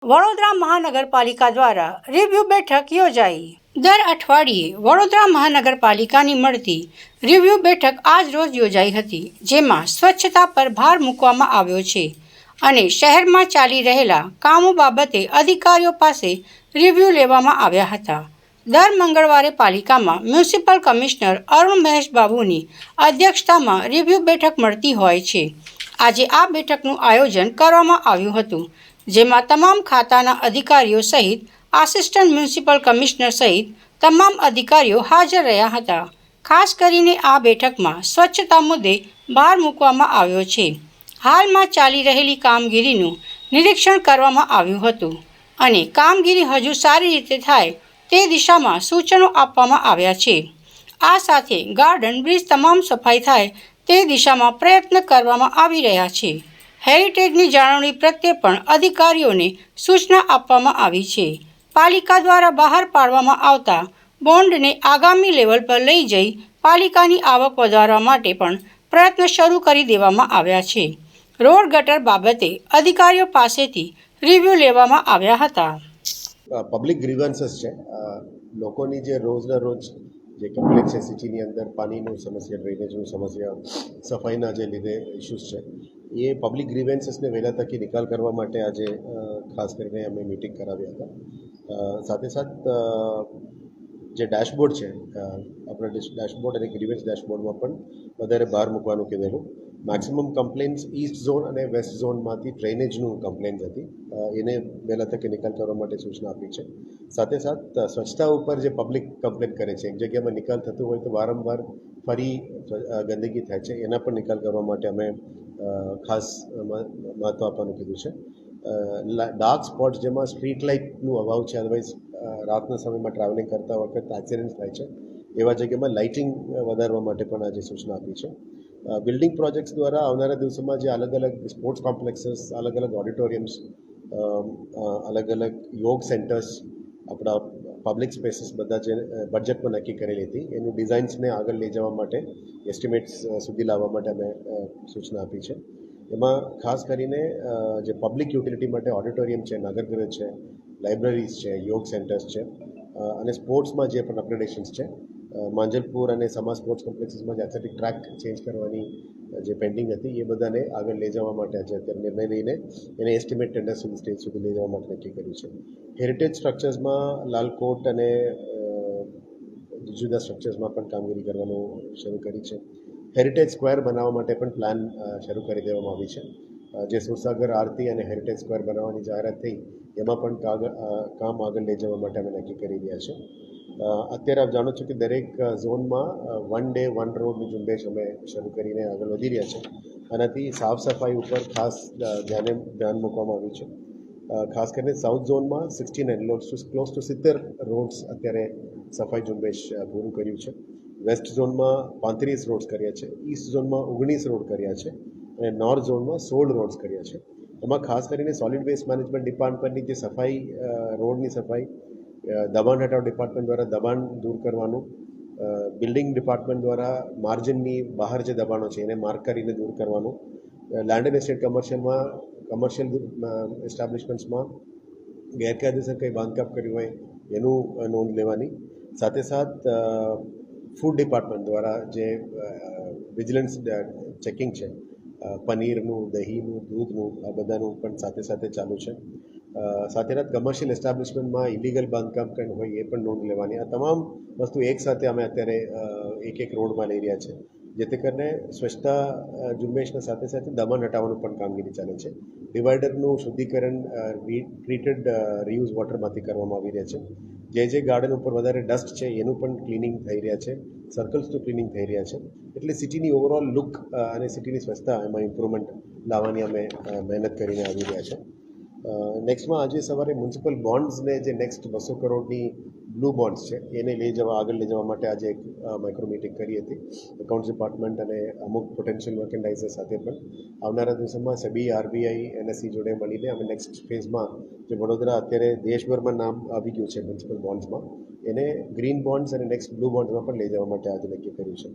વડોદરા મહાનગરપાલિકા દ્વારા રિવ્યુ બેઠક યોજાઈ. દર અઠવાડિયે વડોદરા મહાનગરપાલિકાની મળતી રિવ્યુ બેઠક આજ રોજ યોજાઈ હતી, જેમાં સ્વચ્છતા પર ભાર મૂકવામાં આવ્યો છે અને શહેરમાં ચાલી રહેલા કામો બાબતે અધિકારીઓ પાસે રિવ્યુ લેવામાં આવ્યા હતા. દર મંગળવારે પાલિકામાં મ્યુનિસિપલ કમિશનર અરુણ મહેશ બાબુની અધ્યક્ષતામાં રિવ્યુ બેઠક મળતી હોય છે. આજે આ બેઠકનું આયોજન કરવામાં આવ્યું હતું, જેમાં તમામ ખાતાના અધિકારીઓ સહિત આસિસ્ટન્ટ મ્યુનિસિપલ કમિશનર સહિત તમામ અધિકારીઓ હાજર રહ્યા હતા. ખાસ કરીને આ બેઠકમાં સ્વચ્છતા મુદ્દે ભાર મૂકવામાં આવ્યો છે. હાલમાં ચાલી રહેલી કામગીરીનું નિરીક્ષણ કરવામાં આવ્યું હતું અને કામગીરી હજુ સારી રીતે થાય તે દિશામાં સૂચનો આપવામાં આવ્યા છે. આ સાથે ગાર્ડન બ્રિજ તમામ સફાઈ થાય તે દિશામાં પ્રયત્ન કરવામાં આવી રહ્યા છે. હેરિટેજની જાળવણી પ્રત્યે પણ અધિકારીઓને સૂચના આપવામાં આવી છે. પાલિકા દ્વારા બહાર પાડવામાં આવતા બોન્ડને આગામી લેવલ પર લઈ જઈ પાલિકાની આવક વધારવા માટે પણ પ્રયત્ન શરૂ કરી દેવામાં આવ્યા છે. રોડ ગટર બાબતે અધિકારીઓ પાસેથી રિવ્યુ લેવામાં આવ્યા હતા. પબ્લિક ગ્રીવન્સીસ છે, લોકોની જે રોજના રોજ જે કમ્પ્લેન છે સિટીની અંદર, પાણીનું સમસ્યા, ડ્રેનેજનું સમસ્યા, સફાઈના જે લીધે ઇસ્યુઝ છે, એ પબ્લિક ગ્રીવન્સીસને વહેલા તકે નિકાલ કરવા માટે આજે ખાસ કરીને અમે મિટિંગ કરાવ્યા હતા. સાથે સાથ જે ડેશબોર્ડ છે, આપણા ડેશબોર્ડ અને ગ્રીવન્સ ડેશબોર્ડમાં પણ વધારે ભાર મૂકવાનું કીધેલું. મેક્સિમમ કમ્પ્લેન્ટ્સ ઈસ્ટ ઝોન અને વેસ્ટ ઝોનમાંથી ડ્રેનેજનું કમ્પ્લેન્ટ્સ હતી, એને વહેલા તકે નિકાલ કરવા માટે સૂચના આપી છે. સાથે સાથ સ્વચ્છતા ઉપર જે પબ્લિક કમ્પ્લેન કરે છે, એક જગ્યામાં નિકાલ થતું હોય તો વારંવાર ફરી ગંદકી થાય છે, એના પણ નિકાલ કરવા માટે અમે ખાસ મહત્ત્વ આપવાનું કીધું છે. ડાર્ક સ્પોટ્સ જેમાં સ્ટ્રીટ લાઇટનું અભાવ છે, અદરવાઇઝ રાતના સમયમાં ટ્રાવેલિંગ કરતા વખતે એક્સિડન્ટ થાય છે, એવા જગ્યામાં લાઇટિંગ વધારવા માટે પણ આજે સૂચના આપી છે. બિલ્ડિંગ પ્રોજેક્ટ્સ દ્વારા આવનારા દિવસોમાં જે અલગ અલગ સ્પોર્ટ્સ કોમ્પ્લેક્સીસ, અલગ અલગ ઓડિટોરિયમ્સ, અલગ અલગ યોગ સેન્ટર્સ, આપણા પબ્લિક સ્પેસીસ બધા જે બજેટમાં નક્કી કરેલી હતી એનું ડિઝાઇન્સને આગળ લઈ જવા માટે, એસ્ટિમેટ્સ સુધી લાવવા માટે અમે સૂચના આપી છે. એમાં ખાસ કરીને જે પબ્લિક યુટિલિટી માટે ઓડિટોરિયમ છે, નાગરગૃહ છે, લાઇબ્રેરીઝ છે, યોગ સેન્ટર્સ છે અને સ્પોર્ટ્સમાં જે પણ અપગ્રેડેશન્સ છે, માંજલપુર અને સમા સ્પોર્ટ્સ કોમ્પ્લેક્સીસમાં જે એથ્લેટિક ટ્રેક ચેન્જ કરવાની જે પેન્ડિંગ હતી એ બધાને આગળ લઈ જવા માટે આજે અત્યારે નિર્ણય લઈને એને એસ્ટિમેટ ટેન્ડર સ્ટેજ સુધી લઈ જવા માટે નક્કી કર્યું છે. હેરિટેજ સ્ટ્રક્ચર્સમાં લાલકોટ અને જુદા જુદા સ્ટ્રક્ચર્સમાં પણ કામગીરી કરવાનું શરૂ કરી છે. હેરિટેજ સ્ક્વેર બનાવવા માટે પણ પ્લાન શરૂ કરી દેવામાં આવી છે. જે સુરસાગર આરતી અને હેરિટેજ સ્ક્વેર બનાવવાની જાહેરાત થઈ એમાં પણ કામ આગળ લઈ જવા માટે અમે નક્કી કરી રહ્યા છે. અત્યારે આપ જાણો છો કે દરેક ઝોનમાં વન ડે વન રોડની ઝુંબેશ અમે શરૂ કરીને આગળ વધી રહ્યા છે. આનાથી સાફ સફાઈ ઉપર ખાસ ધ્યાન મૂકવામાં આવ્યું છે. ખાસ કરીને સાઉથ ઝોનમાં 69 ક્લોઝ ટુ 70 રોડ્સ અત્યારે સફાઈ ઝુંબેશ પૂરું કર્યું છે. વેસ્ટ ઝોનમાં 35 રોડ્સ કર્યા છે, ઈસ્ટ ઝોનમાં 19 રોડ કર્યા છે અને નોર્થ ઝોનમાં 16 રોડ્સ કર્યા છે. એમાં ખાસ કરીને સોલિડ વેસ્ટ મેનેજમેન્ટ ડિપાર્ટમેન્ટની જે સફાઈ, રોડની સફાઈ, દબાણ હટાવ ડિપાર્ટમેન્ટ દ્વારા દબાણ દૂર કરવાનું, બિલ્ડિંગ ડિપાર્ટમેન્ટ દ્વારા માર્જિનની બહાર જે દબાણો છે એને માર્ક કરીને દૂર કરવાનું, લેન્ડ એન્ડ એસ્ટેટ કમર્શિયલ એસ્ટાબ્લિશમેન્ટ્સમાં ગેરકાયદેસર કંઈ બાંધકામ કર્યું હોય એનું નોંધ લેવાની. સાથે સાથ ફૂડ ડિપાર્ટમેન્ટ દ્વારા જે વિજિલન્સ ચેકિંગ છે, પનીરનું, દહીંનું, દૂધનું, આ બધાનું પણ સાથે સાથે ચાલુ છે. સાથે સાથ કમર્શિયલ એસ્ટાબ્લિશમેન્ટમાં ઇલીગલ બાંધકામ કંઈ હોય એ પણ નોંધ લેવાની. આ તમામ વસ્તુ એકસાથે અમે અત્યારે એક રોડમાં લઈ રહ્યા છે, જેથી કરીને સ્વચ્છતા ઝુંબેશના સાથે સાથે દબાણ હટાવવાનું પણ કામગીરી ચાલે છે. ડિવાઈડરનું શુદ્ધિકરણ ટ્રીટેડ રીયુઝ વોટરમાંથી કરવામાં આવી રહ્યા છે. જે ગાર્ડન ઉપર વધારે ડસ્ટ છે એનું પણ ક્લિનિંગ થઈ રહ્યા છે, સર્કલ્સનું ક્લિનિંગ થઈ રહ્યા છે. એટલે સિટીની ઓવરઓલ લુક અને સિટીની સ્વચ્છતા એમાં ઇમ્પ્રુવમેન્ટ લાવવાની અમે મહેનત કરીને આવી રહ્યા છે. નેક્સ્ટમાં આજે સવારે મ્યુનિસિપલ બોન્ડ્સને જે નેક્સ્ટ 200 કરોડની બ્લુ બોન્ડ્સ છે એને આગળ લઈ જવા માટે આજે એક માઇક્રો મિટિંગ કરી હતી એકાઉન્ટ્સ ડિપાર્ટમેન્ટ અને અમુક પોટેન્શિયલ મર્કેન્ડાઇઝર સાથે પણ. આવનારા દિવસોમાં સેબી, આરબીઆઈ, એનએસસી જોડે મળીને અમે નેક્સ્ટ ફેઝમાં જે વડોદરા અત્યારે દેશભરમાં નામ આવી ગયું છે મ્યુનિસિપલ બોન્ડ્સમાં, એને ગ્રીન બોન્ડ્સ અને નેક્સ્ટ બ્લુ બોન્ડ્સમાં પણ લઈ જવા માટે આજે નક્કી કર્યું છે.